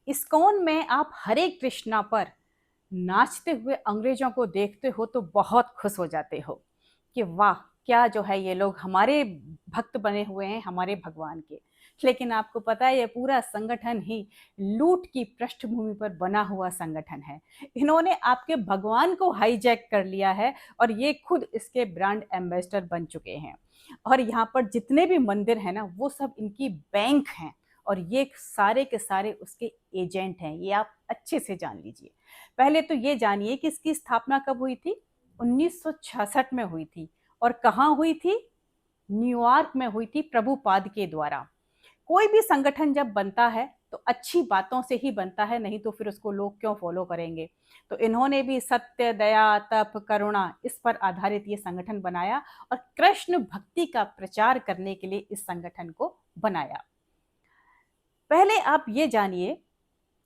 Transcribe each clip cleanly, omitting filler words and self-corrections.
ISKCON में आप हरे कृष्णा पर नाचते हुए अंग्रेजों को देखते हो तो बहुत खुश हो जाते हो कि वाह, क्या जो है ये लोग हमारे भक्त बने हुए हैं, हमारे भगवान के। लेकिन आपको पता है ये पूरा संगठन ही लूट की पृष्ठभूमि पर बना हुआ संगठन है। इन्होंने आपके भगवान को हाईजैक कर लिया है और ये खुद इसके ब्रांड एम्बेसडर बन चुके हैं। और यहाँ पर जितने भी मंदिर हैं ना, वो सब इनकी बैंक हैं और ये सारे के सारे उसके एजेंट हैं। ये आप अच्छे से जान लीजिए। पहले तो ये जानिए कि इसकी स्थापना कब हुई थी। 1966 में हुई थी। और कहाँ हुई थी? न्यूयॉर्क में हुई थी, प्रभुपाद के द्वारा। कोई भी संगठन जब बनता है तो अच्छी बातों से ही बनता है, नहीं तो फिर उसको लोग क्यों फॉलो करेंगे। तो इन्होंने भी सत्य, दया, तप, करुणा इस पर आधारित ये संगठन बनाया और कृष्ण भक्ति का प्रचार करने के लिए इस संगठन को बनाया। पहले आप ये जानिए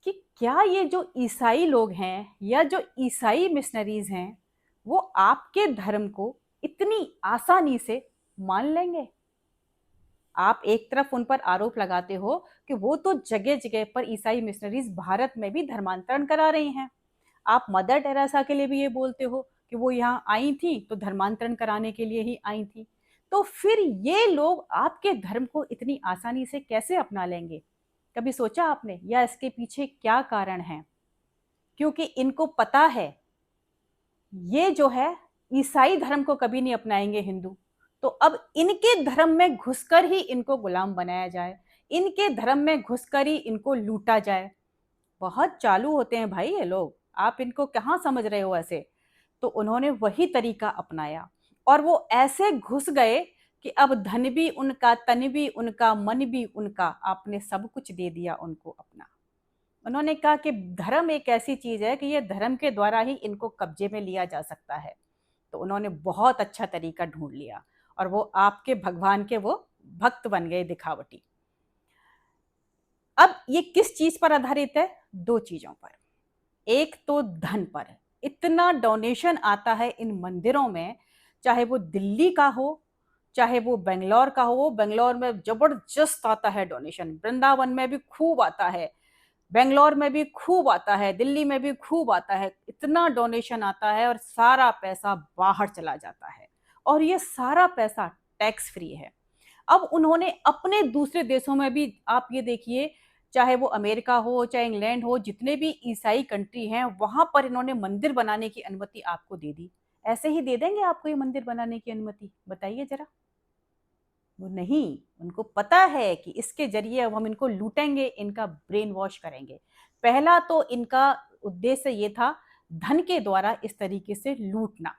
कि क्या ये जो ईसाई लोग हैं या जो ईसाई मिशनरीज हैं, वो आपके धर्म को इतनी आसानी से मान लेंगे? आप एक तरफ उन पर आरोप लगाते हो कि वो तो जगह जगह पर ईसाई मिशनरीज भारत में भी धर्मांतरण करा रही हैं। आप मदर टेरेसा के लिए भी ये बोलते हो कि वो यहाँ आई थी तो धर्मांतरण कराने के लिए ही आई थी। तो फिर ये लोग आपके धर्म को इतनी आसानी से कैसे अपना लेंगे? कभी सोचा आपने, या इसके पीछे क्या कारण है? क्योंकि इनको पता है ये जो है ईसाई धर्म को कभी नहीं अपनाएंगे हिंदू। तो अब इनके धर्म में घुसकर ही इनको गुलाम बनाया जाए, इनके धर्म में घुसकर ही इनको लूटा जाए। बहुत चालू होते हैं भाई ये लोग, आप इनको कहाँ समझ रहे हो ऐसे। तो उन्होंने वही तरीका अपनाया और वो ऐसे घुस गए कि अब धन भी उनका, तन भी उनका, मन भी उनका, आपने सब कुछ दे दिया उनको अपना। उन्होंने कहा कि धर्म एक ऐसी चीज है कि ये धर्म के द्वारा ही इनको कब्जे में लिया जा सकता है। तो उन्होंने बहुत अच्छा तरीका ढूंढ लिया और वो आपके भगवान के वो भक्त बन गए, दिखावटी। अब ये किस चीज पर आधारित है? दो चीजों पर। एक तो धन पर। इतना डोनेशन आता है इन मंदिरों में, चाहे वो दिल्ली का हो, चाहे वो बेंगलोर का हो। बेंगलोर में जबरदस्त आता है डोनेशन, वृंदावन में भी खूब आता है, बेंगलोर में भी खूब आता है, दिल्ली में भी खूब आता है। इतना डोनेशन आता है और सारा पैसा बाहर चला जाता है और ये सारा पैसा टैक्स फ्री है। अब उन्होंने अपने दूसरे देशों में भी, आप ये देखिए, चाहे वो अमेरिका हो, चाहे इंग्लैंड हो, जितने भी ईसाई कंट्री हैं वहां पर इन्होंने मंदिर बनाने की अनुमति आपको दे दी। ऐसे ही दे देंगे आपको ये मंदिर बनाने की अनुमति? बताइए जरा। वो नहीं, उनको पता है कि इसके जरिए अब हम इनको लूटेंगे, इनका ब्रेन वॉश करेंगे। पहला तो इनका उद्देश्य ये था धन के द्वारा इस तरीके से लूटना।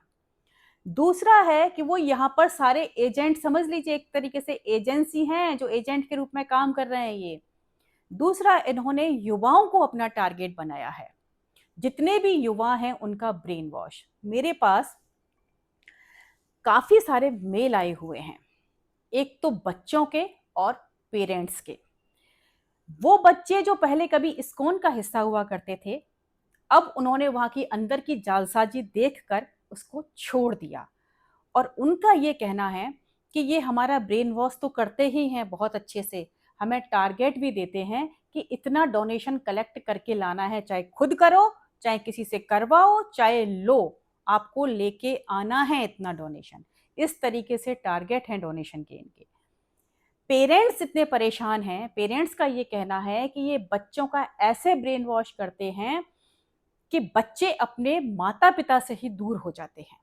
दूसरा है कि वो यहाँ पर सारे एजेंट, समझ लीजिए एक तरीके से एजेंसी हैं जो एजेंट के रूप में काम कर रहे हैं ये। दूसरा, इन्होंने युवाओं को अपना टारगेट बनाया है। जितने भी युवा हैं उनका ब्रेन वॉश। मेरे पास काफी सारे मेल आए हुए हैं, एक तो बच्चों के और पेरेंट्स के। वो बच्चे जो पहले कभी इस्कॉन का हिस्सा हुआ करते थे, अब उन्होंने वहां की अंदर की जालसाजी देखकर उसको छोड़ दिया। और उनका ये कहना है कि ये हमारा ब्रेन वॉश तो करते ही हैं बहुत अच्छे से, हमें टारगेट भी देते हैं कि इतना डोनेशन कलेक्ट करके लाना है, चाहे खुद करो, चाहे किसी से करवाओ, चाहे लो, आपको लेके आना है इतना डोनेशन। इस तरीके से टारगेट हैं डोनेशन के इनके। पेरेंट्स इतने परेशान हैं, पेरेंट्स का ये कहना है कि ये बच्चों का ऐसे ब्रेन वॉश करते हैं कि बच्चे अपने माता पिता से ही दूर हो जाते हैं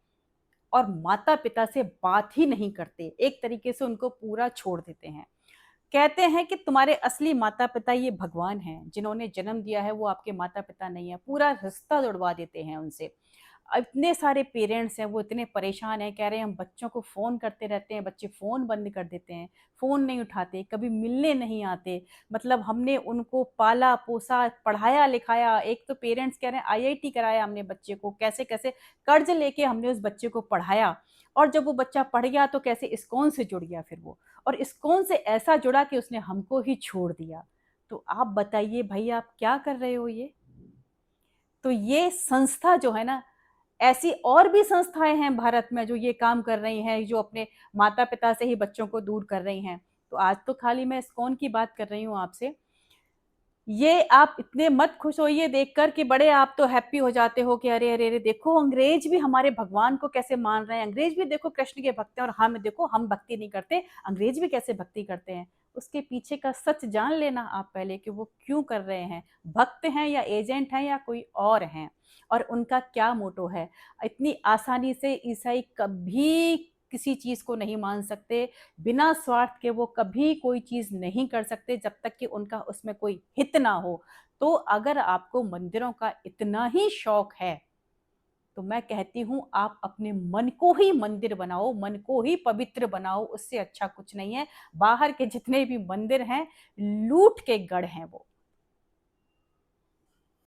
और माता पिता से बात ही नहीं करते, एक तरीके से उनको पूरा छोड़ देते हैं। कहते हैं कि तुम्हारे असली माता पिता ये भगवान हैं, जिन्होंने जन्म दिया है वो आपके माता पिता नहीं है। पूरा रिश्ता जुड़वा देते हैं उनसे। इतने सारे पेरेंट्स हैं, वो इतने परेशान हैं, कह रहे हैं हम बच्चों को फ़ोन करते रहते हैं, बच्चे फ़ोन बंद कर देते हैं, फ़ोन नहीं उठाते, कभी मिलने नहीं आते। मतलब हमने उनको पाला पोसा, पढ़ाया लिखाया। एक तो पेरेंट्स कह रहे हैं आईआईटी कराया हमने बच्चे को, कैसे कैसे कर्ज लेके हमने उस बच्चे को पढ़ाया। और जब वो बच्चा पढ़ गया तो कैसे इस्कॉन से जुड़ गया फिर वो, और इस्कॉन से ऐसा जुड़ा कि उसने हमको ही छोड़ दिया। तो आप बताइए भाई, आप क्या कर रहे हो ये? तो ये संस्था जो है ना, ऐसी और भी संस्थाएं हैं भारत में जो ये काम कर रही हैं, जो अपने माता पिता से ही बच्चों को दूर कर रही हैं। तो आज तो खाली मैं इस्कॉन की बात कर रही हूँ आपसे। ये आप इतने मत खुश होइए देखकर कि बड़े आप तो हैप्पी हो जाते हो कि अरे अरे अरे देखो अंग्रेज भी हमारे भगवान को कैसे मान रहे हैं, अंग्रेज भी देखो कृष्ण के भक्त हैं और हम देखो हम भक्ति नहीं करते, अंग्रेज भी कैसे भक्ति करते हैं। उसके पीछे का सच जान लेना आप पहले कि वो क्यों कर रहे हैं, भक्त हैं या एजेंट हैं या कोई और हैं, और उनका क्या मोटो है। इतनी आसानी से ईसाई कभी किसी चीज को नहीं मान सकते, बिना स्वार्थ के वो कभी कोई चीज नहीं कर सकते जब तक कि उनका उसमें कोई हित ना हो। तो अगर आपको मंदिरों का इतना ही शौक है तो मैं कहती हूं आप अपने मन को ही मंदिर बनाओ, मन को ही पवित्र बनाओ, उससे अच्छा कुछ नहीं है। बाहर के जितने भी मंदिर हैं लूट के गढ़ हैं वो।